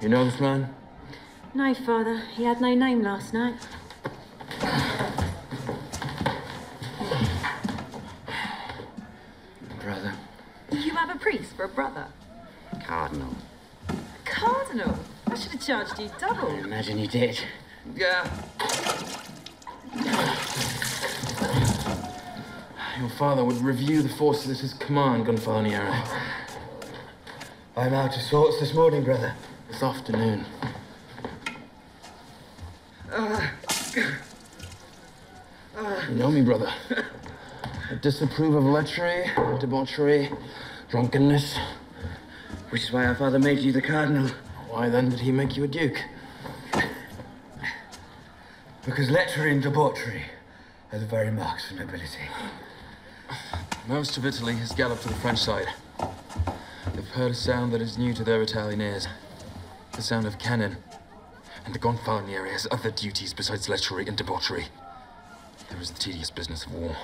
You know this man? No, Father. He had no name last night. Brother. You have a priest for a brother? Cardinal. Cardinal? I should have charged you double. I imagine you did. Yeah. Your father would review the forces at his command, Gonfaloniere. I'm out of sorts this morning, brother. This afternoon. You know me, brother. I disapprove of lechery, debauchery, drunkenness. Which is why our father made you the cardinal. Why then did he make you a duke? Because lechery and debauchery are the very marks of nobility. Most of Italy has galloped to the French side. They've heard a sound that is new to their Italian ears. The sound of cannon. And the Gonfaloniere has other duties besides lechery and debauchery. There is the tedious business of war.